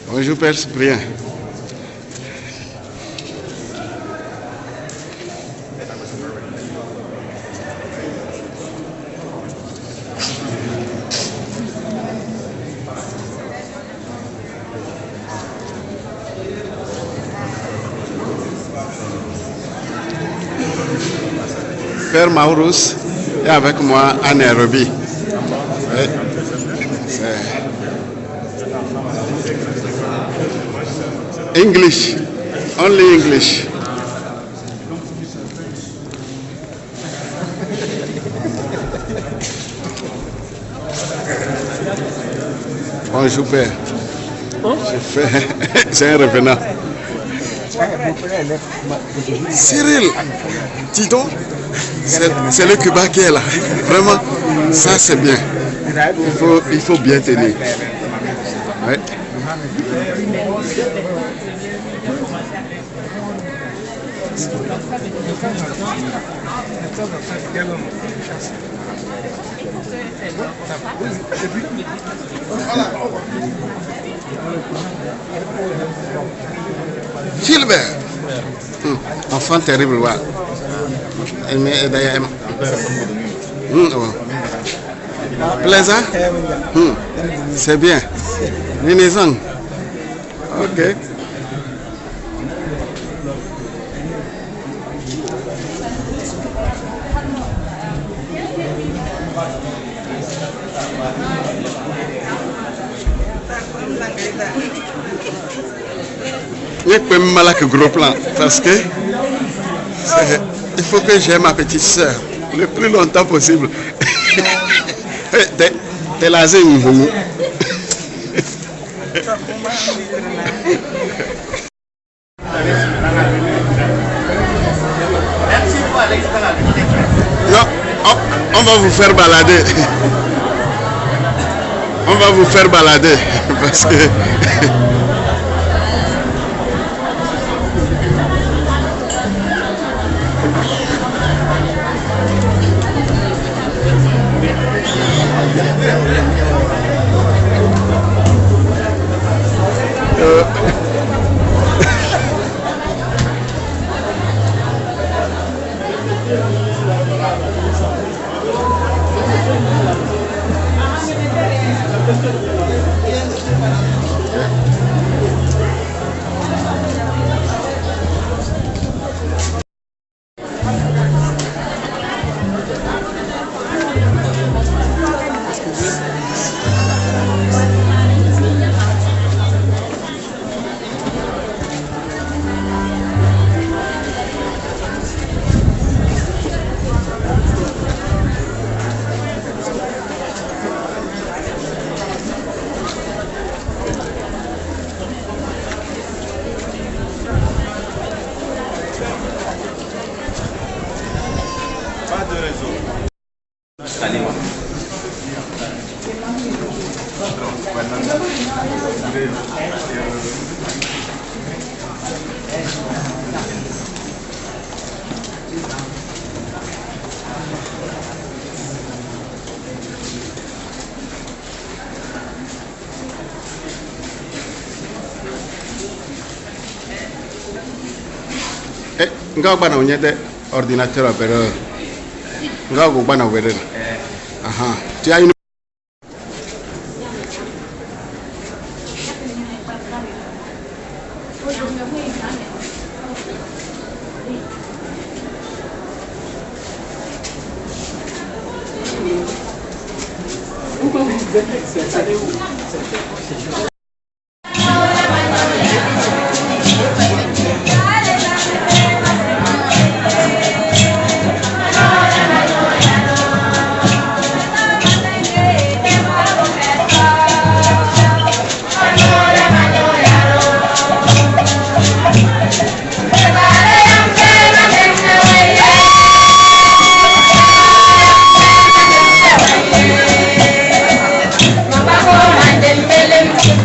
Bonjour Père Cyprien. Père Maurus est avec moi à Nairobi. Oui. English, only English. Bonjour Père. C'est un revenant. Cyril, Tito, c'est le Cuba qui est là. Vraiment, ça c'est bien. Il faut bien tenir. Ouais. Gilbert, enfant terrible, ouais. Plaisant? C'est bien. Venez-en. Ok. Je peux me mal avec le gros plan parce que il faut que j'aie ma petite soeur le plus longtemps possible. T'es là, c'est une vous. Non, on va vous faire balader. On va vous faire balader parce que nga bana unyede ordinateur opéreur nga go bana werere aha tu as une Thank you.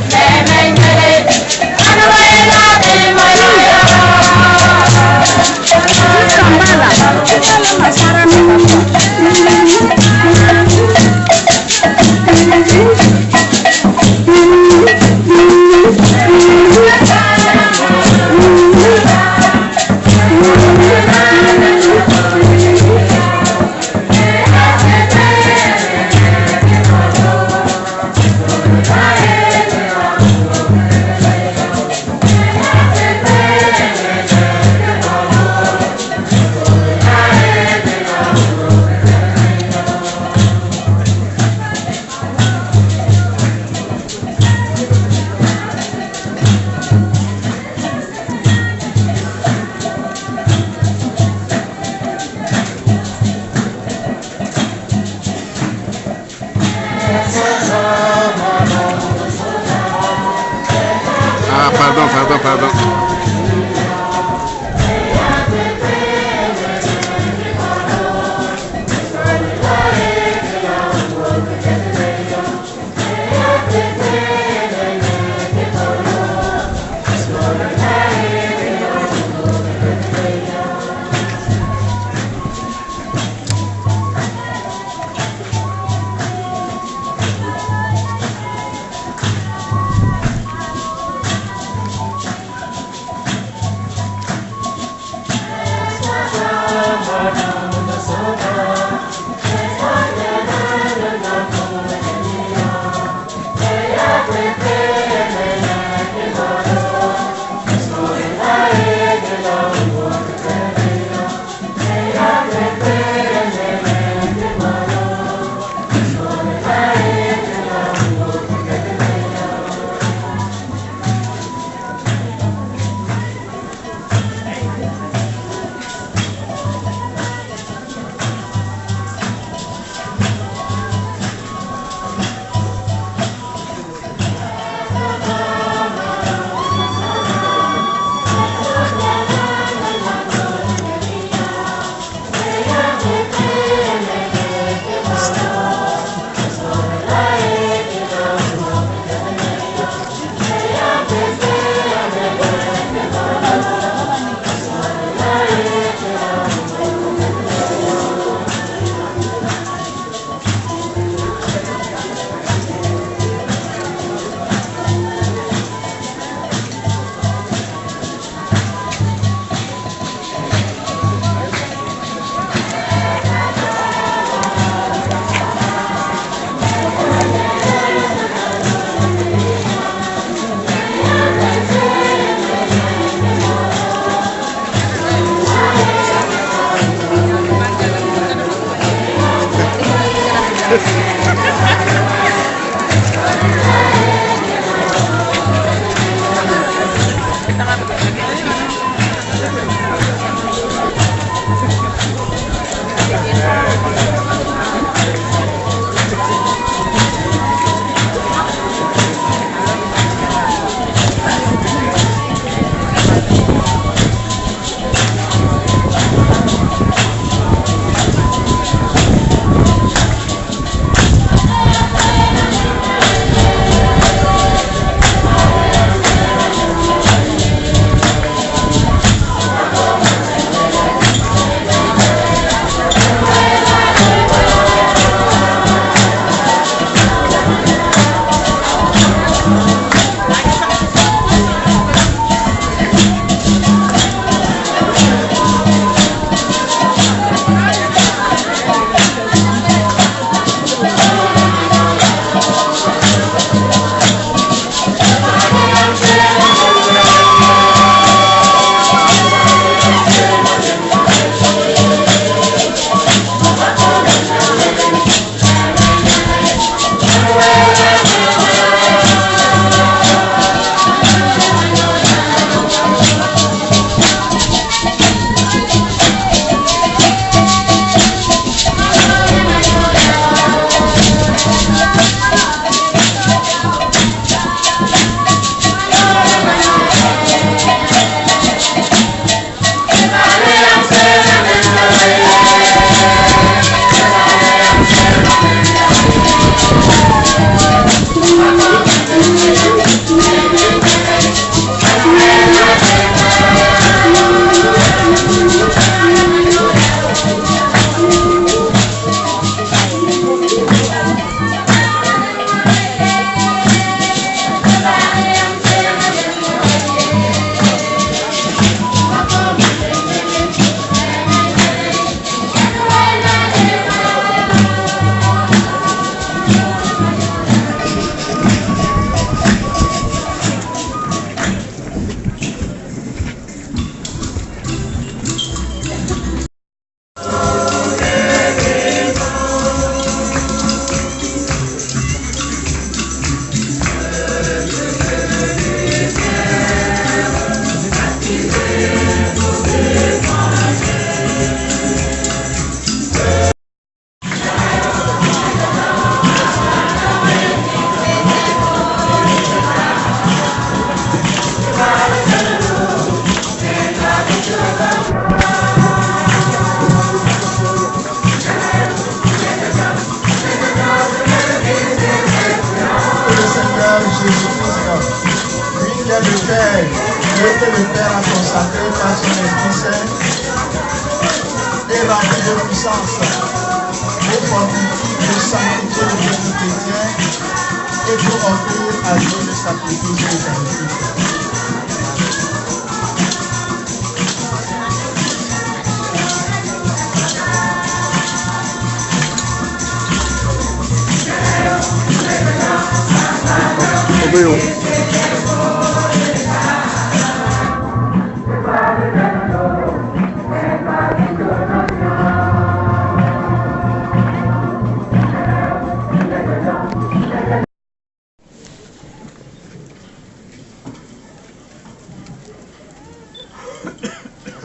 tomber.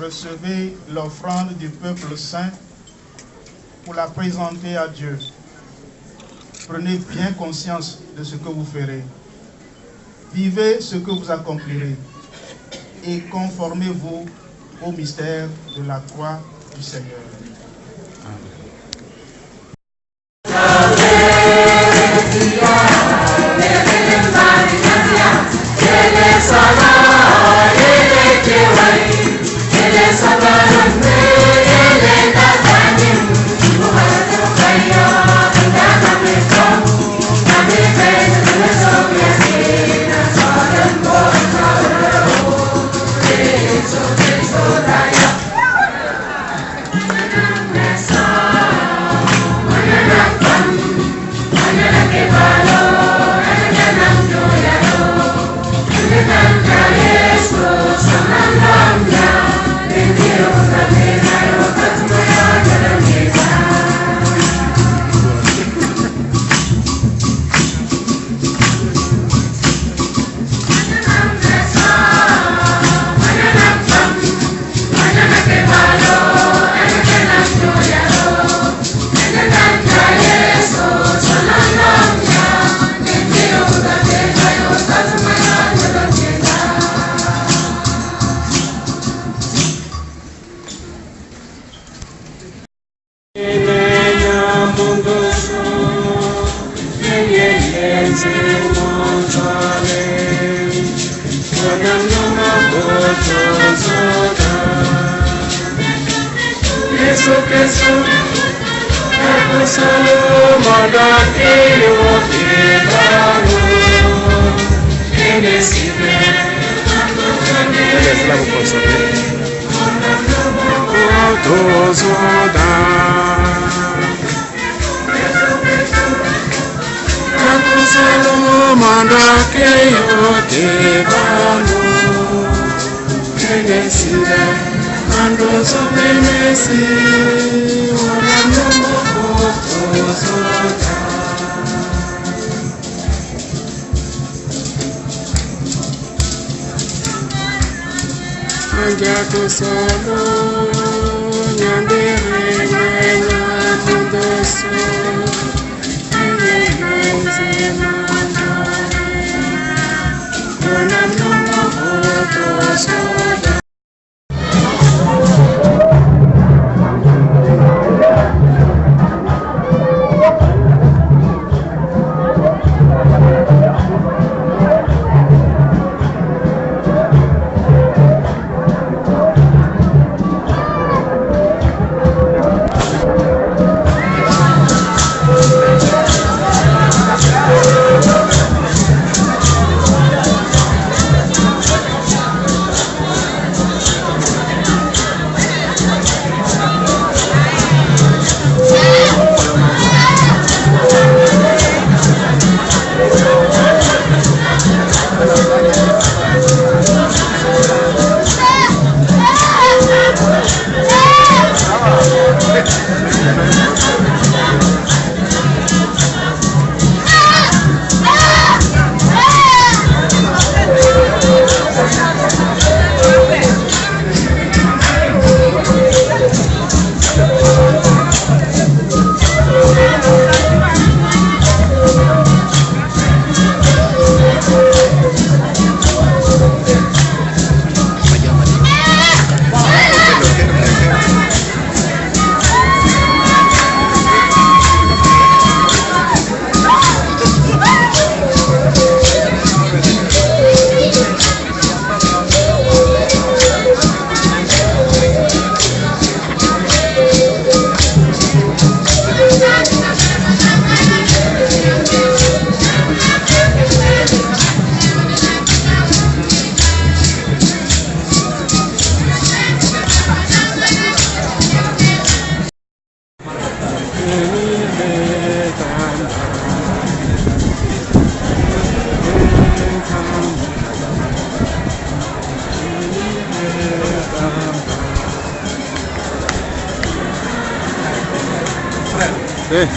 Recevez l'offrande du peuple saint pour la présenter à Dieu. Prenez bien conscience de ce que vous ferez. Vivez ce que vous accomplirez et conformez-vous au mystère de la croix du Seigneur. Oui.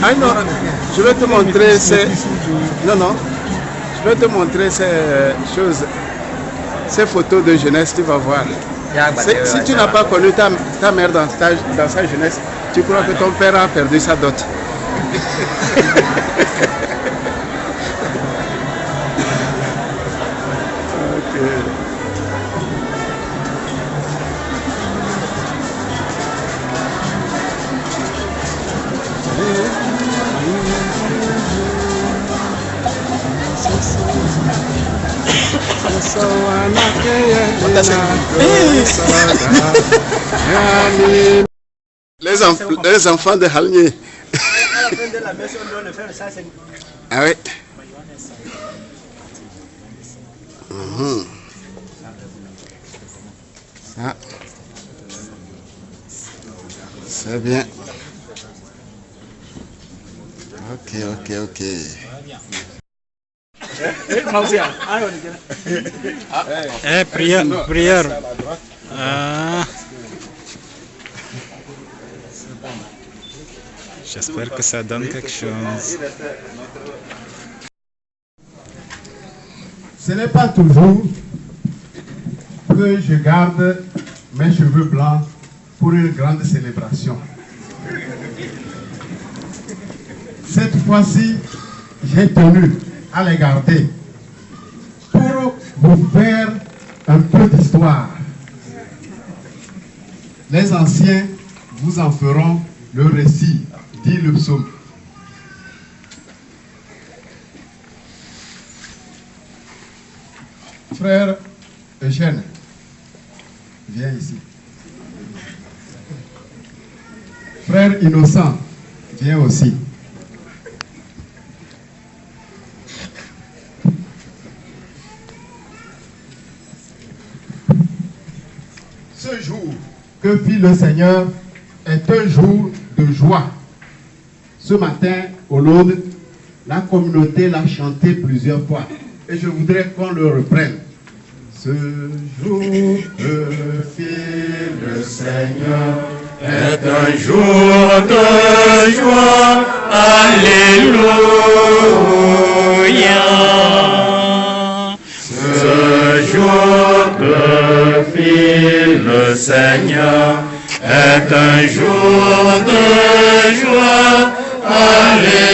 Ah non, je vais te montrer ces... Non, non. Je vais te montrer ces choses, ces photos de jeunesse, tu vas voir. Si tu n'as pas connu ta mère dans sa jeunesse, tu crois que ton père a perdu sa dot. Les enfants de Halnier. Ah oui. Ça. C'est bien. Ok. Prière. J'espère que ça donne quelque chose. Ce n'est pas toujours que je garde mes cheveux blancs pour une grande célébration. Cette fois-ci, j'ai tenu à les garder pour vous faire un peu d'histoire. Les anciens vous en feront le récit, dit le psaume. Frère Eugène, viens ici. Frère Innocent, viens aussi. Ce jour que fit le Seigneur est un jour de joie. Ce matin, au Lourdes, la communauté l'a chanté plusieurs fois. Et je voudrais qu'on le reprenne. Ce jour que fit le Seigneur est un jour de joie. Alléluia. Ce jour que fit le Seigneur est un jour de joie. Alléluia.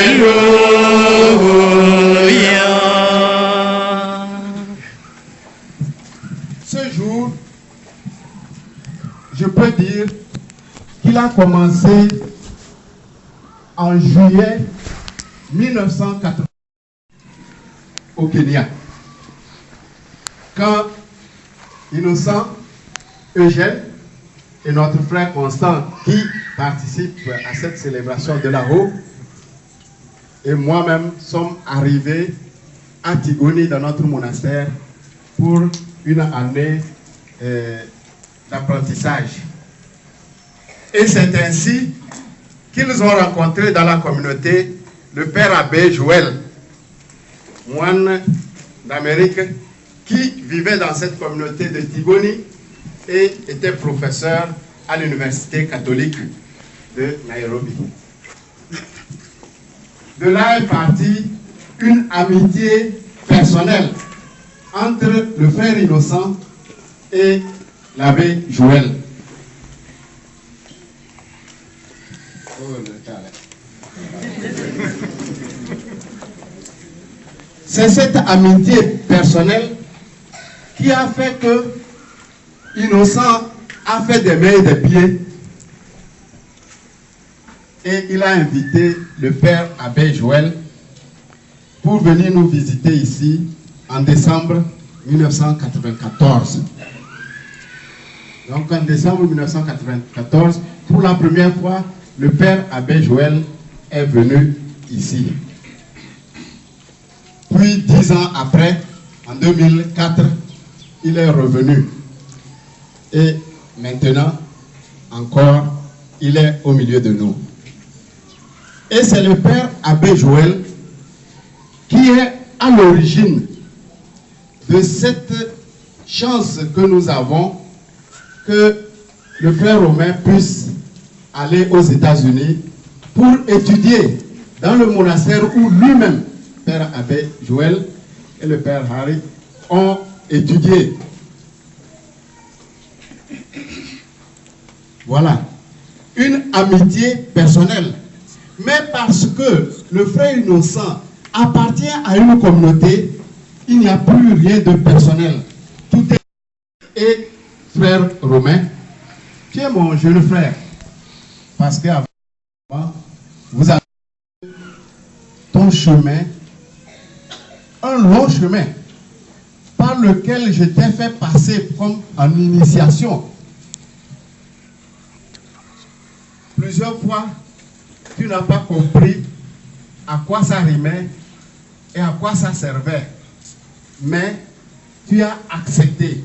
Ce jour, je peux dire qu'il a commencé en juillet 1980 au Kenya. Quand Innocent, Eugène et notre frère Constant, qui participe à cette célébration de la Hope, et moi-même sommes arrivés à Tigoni dans notre monastère pour une année d'apprentissage. Et c'est ainsi qu'ils ont rencontré dans la communauté le père abbé Joël, moine d'Amérique, qui vivait dans cette communauté de Tigoni et était professeur à l'université catholique de Nairobi. De là est partie une amitié personnelle entre le frère Innocent et l'abbé Joël. C'est cette amitié personnelle qui a fait que Innocent a fait des mains et des pieds et il a invité le père abbé Joël pour venir nous visiter ici en décembre 1994. Donc en décembre 1994, pour la première fois, le père abbé Joël est venu ici. Puis 10 ans après, en 2004, il est revenu. Et maintenant, encore, il est au milieu de nous. Et c'est le père abbé Joël qui est à l'origine de cette chance que nous avons que le frère Romain puisse aller aux États-Unis pour étudier dans le monastère où lui-même, Père Abbé Joël et le Père Harry, ont étudié. Voilà. Une amitié personnelle. Mais parce que le frère Innocent appartient à une communauté, il n'y a plus rien de personnel. Tout est... Et frère Romain, tu es mon jeune frère. Parce qu'avant, vous avez ton chemin, un long chemin, par lequel je t'ai fait passer comme en initiation. Plusieurs fois, tu n'as pas compris à quoi ça rimait et à quoi ça servait. Mais tu as accepté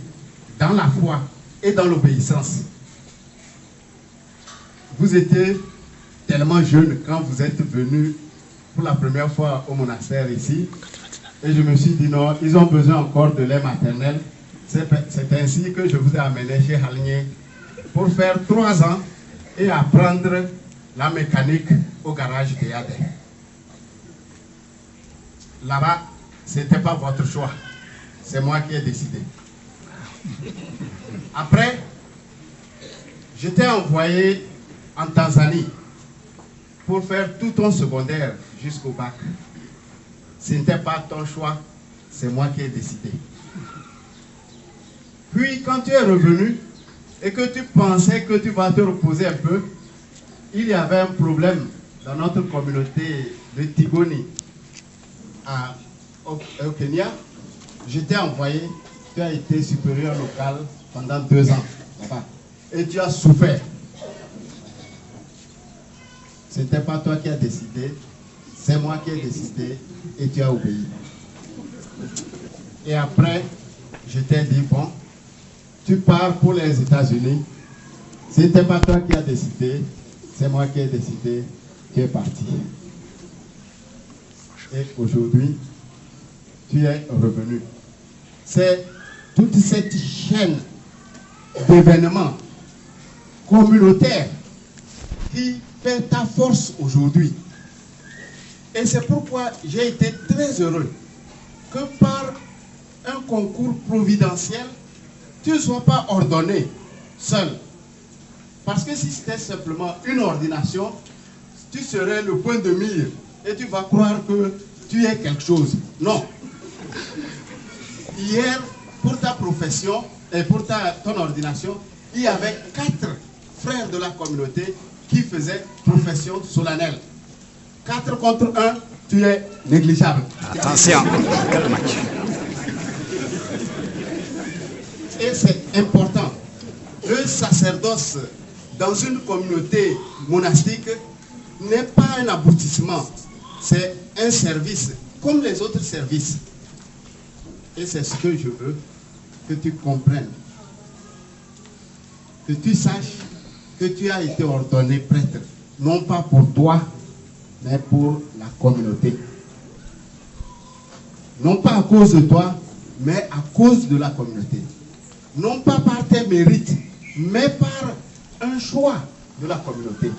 dans la foi et dans l'obéissance. Vous étiez tellement jeune quand vous êtes venu pour la première fois au monastère ici. Et je me suis dit non, ils ont besoin encore de lait maternel. C'est ainsi que je vous ai amené chez Halnier pour faire 3 ans et apprendre la mécanique au garage de Yadé. Là-bas, ce n'était pas votre choix. C'est moi qui ai décidé. Après, j'étais envoyé en Tanzanie pour faire tout ton secondaire jusqu'au bac. Ce n'était pas ton choix, c'est moi qui ai décidé. Puis, quand tu es revenu et que tu pensais que tu vas te reposer un peu, il y avait un problème dans notre communauté de Tigoni au Kenya. Je t'ai envoyé, tu as été supérieur local pendant 2 ans là-bas. Et tu as souffert. Ce n'était pas toi qui as décidé, c'est moi qui ai décidé et tu as obéi. Et après, je t'ai dit, bon, tu pars pour les États-Unis. Ce n'était pas toi qui as décidé, c'est moi qui ai décidé, tu es parti. Et aujourd'hui, tu es revenu. C'est toute cette chaîne d'événements communautaires qui fait ta force aujourd'hui. Et c'est pourquoi j'ai été très heureux que par un concours providentiel, tu ne sois pas ordonné seul. Parce que si c'était simplement une ordination, tu serais le point de mire et tu vas croire que tu es quelque chose. Non. Hier, pour ta profession et pour ton ordination, il y avait 4 frères de la communauté qui faisaient profession solennelle. 4 contre 1, tu es négligeable. Attention. Et c'est important. Le sacerdoce dans une communauté monastique n'est pas un aboutissement. C'est un service, comme les autres services. Et c'est ce que je veux que tu comprennes. Que tu saches que tu as été ordonné prêtre, non pas pour toi, mais pour la communauté. Non pas à cause de toi, mais à cause de la communauté. Non pas par tes mérites, mais par un choix de la communauté.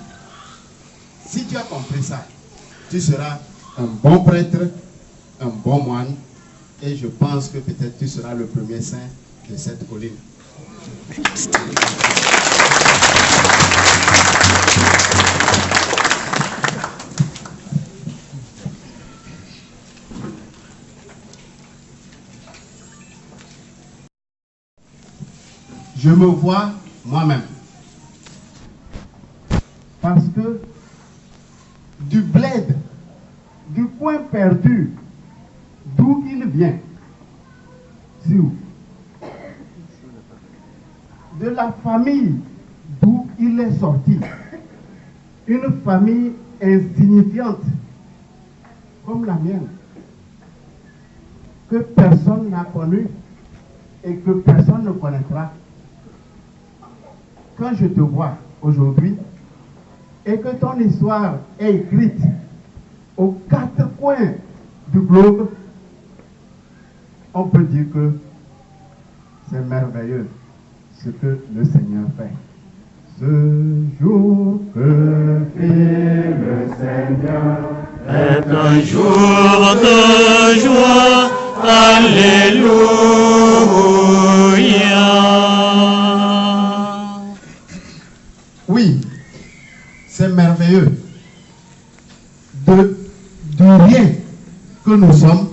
Si tu as compris ça, tu seras un bon prêtre, un bon moine, et je pense que peut-être tu seras le premier saint de cette colline. Je me vois moi-même. Parce que du bled, du coin perdu, d'où il vient, c'est où? De la famille d'où il est sorti. Une famille insignifiante, comme la mienne, que personne n'a connue et que personne ne connaîtra. Quand je te vois aujourd'hui et que ton histoire est écrite aux 4 coins du globe, on peut dire que c'est merveilleux ce que le Seigneur fait Ce jour que fit le Seigneur est un jour de joie. Alléluia. Oui, c'est merveilleux du rien que nous sommes.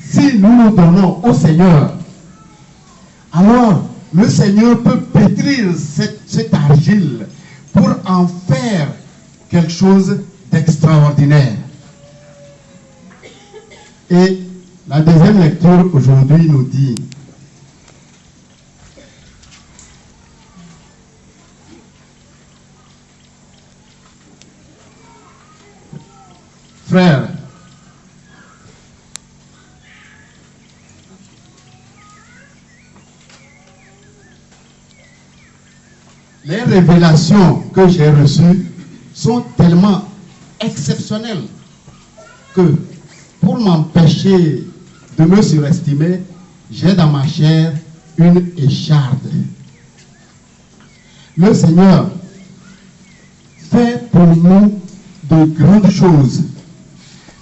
Si nous nous donnons au Seigneur, alors le Seigneur peut pétrir cette argile pour en faire quelque chose d'extraordinaire. Et la deuxième lecture aujourd'hui nous dit: frères, les révélations que j'ai reçues sont tellement exceptionnelles que pour m'empêcher de me surestimer, j'ai dans ma chair une écharde. Le Seigneur fait pour nous de grandes choses,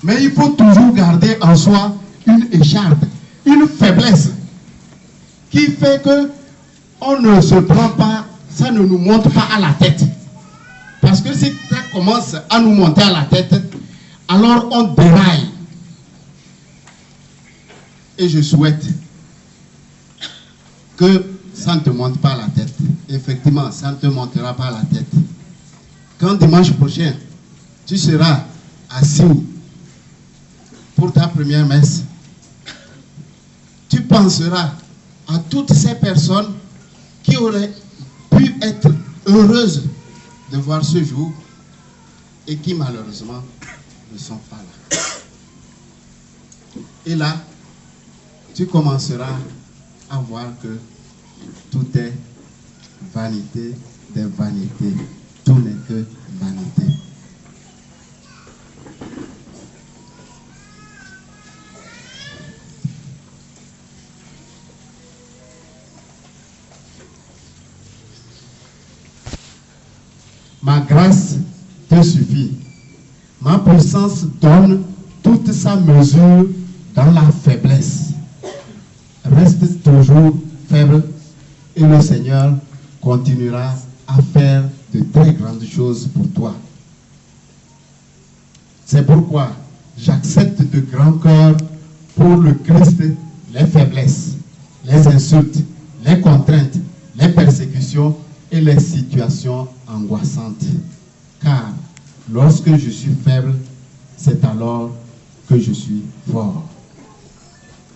mais il faut toujours garder en soi une écharde, une faiblesse qui fait que on ne se prend pas, ça ne nous monte pas à la tête. Parce que si ça commence à nous monter à la tête, alors on déraille. Et je souhaite que ça ne te monte pas à la tête. Effectivement, ça ne te montera pas à la tête. Quand dimanche prochain, tu seras assis pour ta première messe, tu penseras à toutes ces personnes qui auraient pu être heureuses de voir ce jour et qui malheureusement ne sont pas là. Et là, tu commenceras à voir que tout est vanité des vanités. Tout n'est que vanité. Ma grâce te suffit. Ma puissance donne toute sa mesure dans la faiblesse. Reste toujours faible et le Seigneur continuera à faire de très grandes choses pour toi. C'est pourquoi j'accepte de grand cœur pour le Christ les faiblesses, les insultes, les contraintes, les persécutions et les situations angoissantes. Car lorsque je suis faible, c'est alors que je suis fort.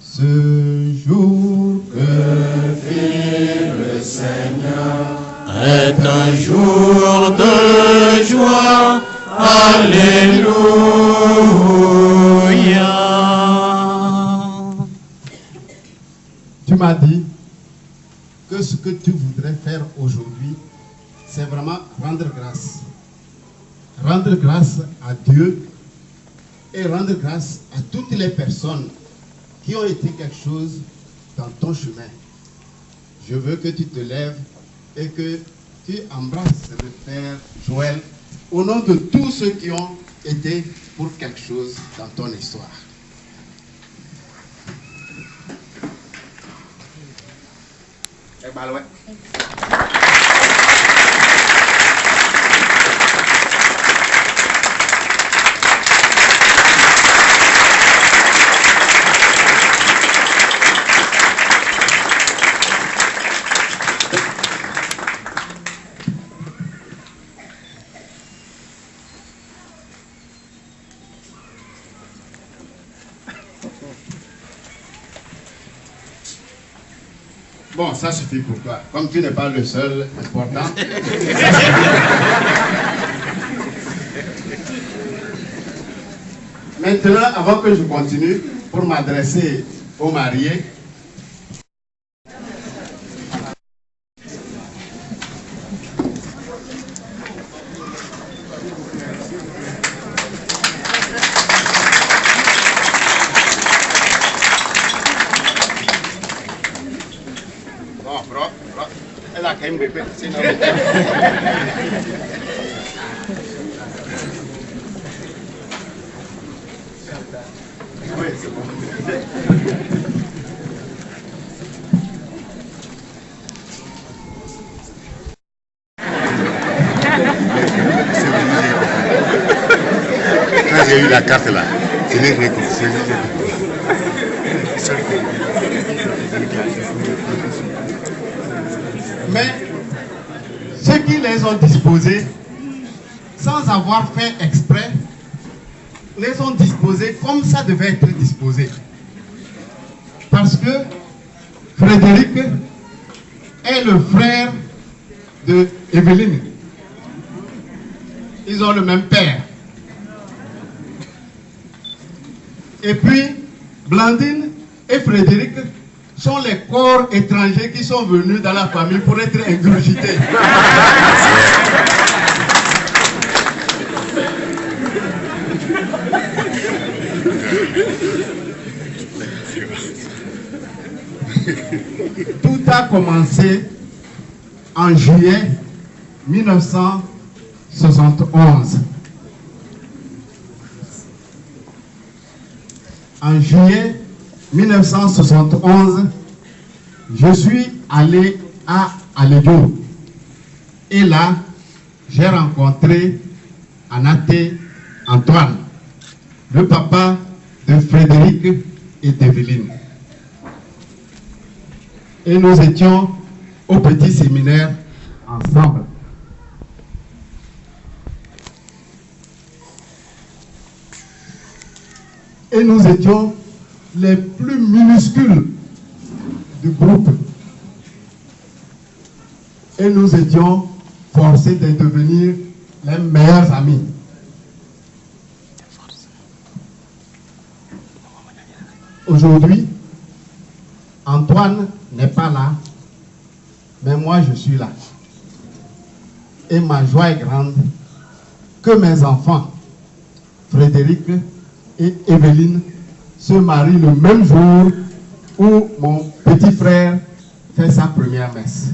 Ce jour que fit le Seigneur est un jour de joie. Alléluia. Tu m'as dit que ce que tu voudrais faire aujourd'hui, c'est vraiment rendre grâce. Rendre grâce à Dieu et rendre grâce à toutes les personnes qui ont été quelque chose dans ton chemin. Je veux que tu te lèves et que tu embrasses le Père Joël au nom de tous ceux qui ont été pour quelque chose dans ton histoire. Bon, ça suffit pour toi. Comme tu n'es pas le seul important. Maintenant, avant que je continue, pour m'adresser aux mariés, Elle a quand même bébé. Oui, c'est bon. Quand j'ai eu la carte là, je l'ai reconstruite. Mais ceux qui les ont disposés, sans avoir fait exprès, les ont disposés comme ça devait être disposé. Parce que Frédéric est le frère de Evelyne. Ils ont le même père. Et puis, Blandine et Frédéric sont les corps étrangers qui sont venus dans la famille pour être ingurgités. Tout a commencé en juillet 1971. En juillet 1971, je suis allé à Alédio. Et là, j'ai rencontré Anaté Antoine, le papa de Frédéric et d'Evelyne. Et nous étions au petit séminaire ensemble. Et nous étions les plus minuscules du groupe. Et nous étions forcés de devenir les meilleurs amis. Aujourd'hui, Antoine n'est pas là, mais moi je suis là. Et ma joie est grande que mes enfants, Frédéric et Evelyne, se marient le même jour où mon petit frère fait sa première messe.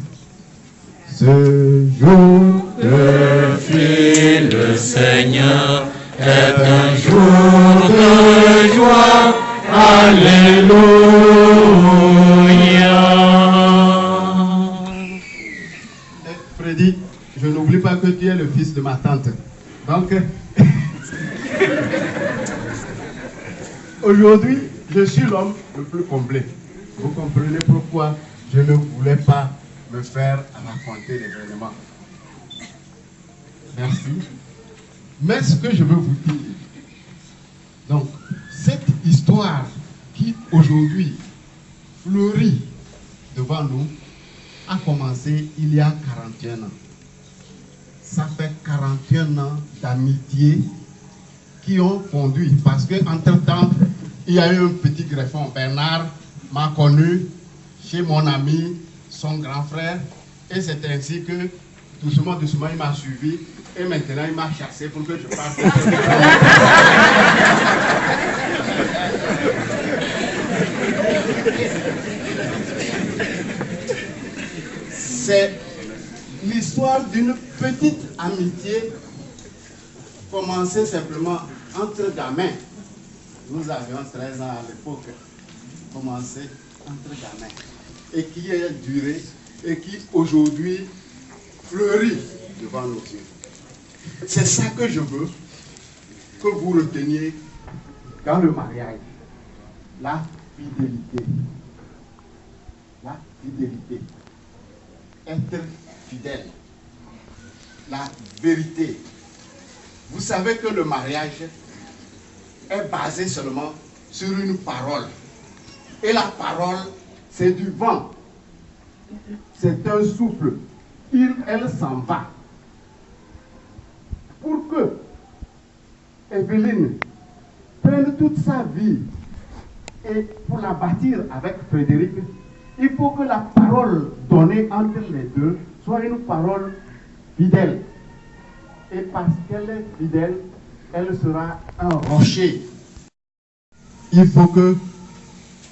Ce jour que fit le Seigneur est un jour de joie. Alléluia. Freddy, je n'oublie pas que tu es le fils de ma tante. Donc, aujourd'hui, je suis l'homme le plus complet. Vous comprenez pourquoi je ne voulais pas me faire raconter l'événement. Merci. Mais ce que je veux vous dire, donc, cette histoire qui aujourd'hui fleurit devant nous a commencé il y a 41 ans. Ça fait 41 ans d'amitié qui ont conduit, parce qu'entre-temps, il y a eu un petit greffon. Bernard m'a connu chez mon ami, son grand frère, et c'est ainsi que doucement, doucement, il m'a suivi, et maintenant il m'a chassé pour que je parte. C'est l'histoire d'une petite amitié commencée simplement entre gamins. Nous avions 13 ans à l'époque, commencé entre gamins, et qui a duré et qui aujourd'hui fleurit devant nos yeux. C'est ça que je veux que vous reteniez dans le mariage. La fidélité. La fidélité. Être fidèle. La vérité. Vous savez que le mariage est basé seulement sur une parole. Et la parole, c'est du vent. C'est un souffle. Elle s'en va. Pour que Evelyne prenne toute sa vie et pour la bâtir avec Frédéric, il faut que la parole donnée entre les deux soit une parole fidèle. Et parce qu'elle est fidèle, elle sera un rocher. Il faut que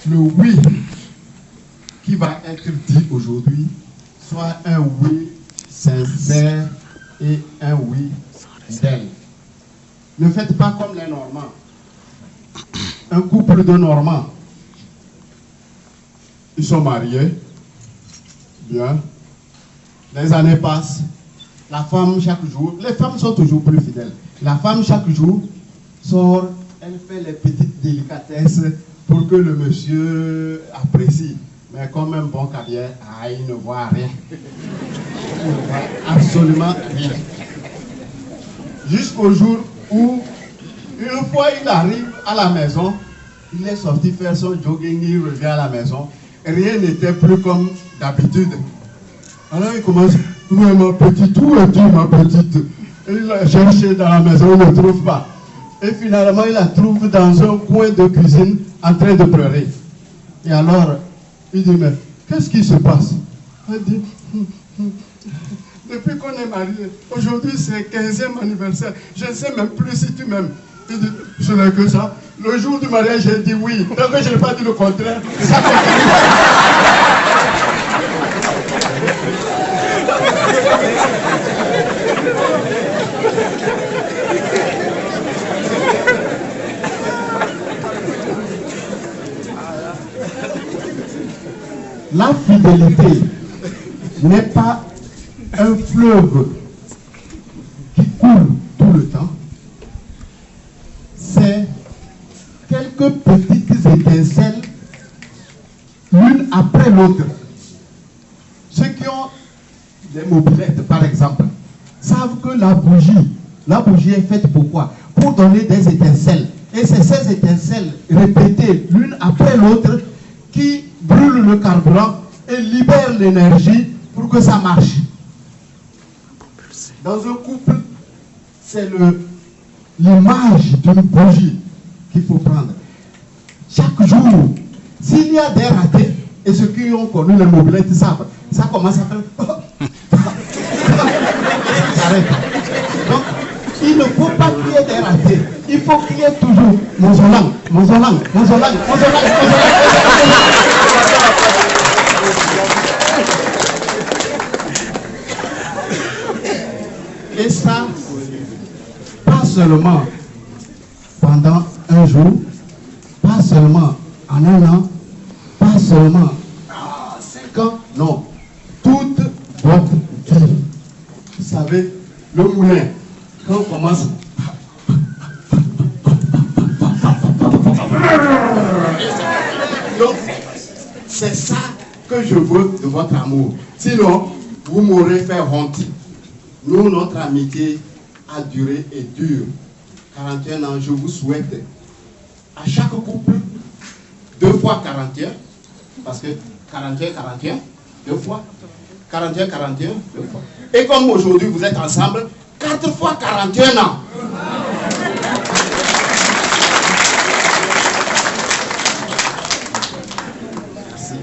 le oui qui va être dit aujourd'hui soit un oui sincère et un oui fidèle. Ne faites pas comme les Normands. Un couple de Normands. Ils sont mariés. Bien. Les années passent. La femme, chaque jour, les femmes sont toujours plus fidèles. La femme, chaque jour, sort, elle fait les petites délicatesses pour que le monsieur apprécie. Mais comme un bon caviar, il ne voit rien. Il ne voit absolument rien. Jusqu'au jour où, une fois il arrive à la maison, il est sorti faire son jogging, il revient à la maison. Rien n'était plus comme d'habitude. Alors il commence, oui, ma petite, où es-tu ma petite? Il a cherché dans la maison, il ne le trouve pas. Et finalement, il la trouve dans un coin de cuisine en train de pleurer. Et alors, il dit, mais qu'est-ce qui se passe? Elle dit, depuis qu'on est mariés, aujourd'hui c'est 15e anniversaire, je ne sais même plus si tu m'aimes. Il dit, ce n'est que ça. Le jour du mariage, j'ai dit oui. Donc je n'ai pas dit le contraire. Ça La fidélité n'est pas un fleuve qui coule tout le temps. C'est quelques petites étincelles, l'une après l'autre. Ceux qui ont des mobylettes, par exemple, savent que la bougie est faite pour quoi? Pour donner des étincelles. Et c'est ces étincelles répétées l'une après l'autre qui brûlent le carburant et libèrent l'énergie pour que ça marche. Dans un couple, c'est l'image d'une bougie qu'il faut prendre. Chaque jour, s'il y a des ratés, et ceux qui ont connu les mobilettes savent, ça commence à faire... J'arrête. Donc, il ne faut pas qu'il y ait des ratés. Il faut qu'il y ait toujours Monzolang. Et ça, pas seulement pendant un jour, pas seulement en un an, pas seulement en 5 ans, non. Toute votre vie. Vous savez, le moulin, quand on commence... Donc, c'est ça que je veux de votre amour. Sinon, vous m'aurez fait honte. Nous, notre amitié a duré et dure. 41 ans, je vous souhaite à chaque couple 2 fois 41, parce que 41, 2 fois, 41, 2 fois. Et comme aujourd'hui vous êtes ensemble, 4 fois 41 ans. Merci.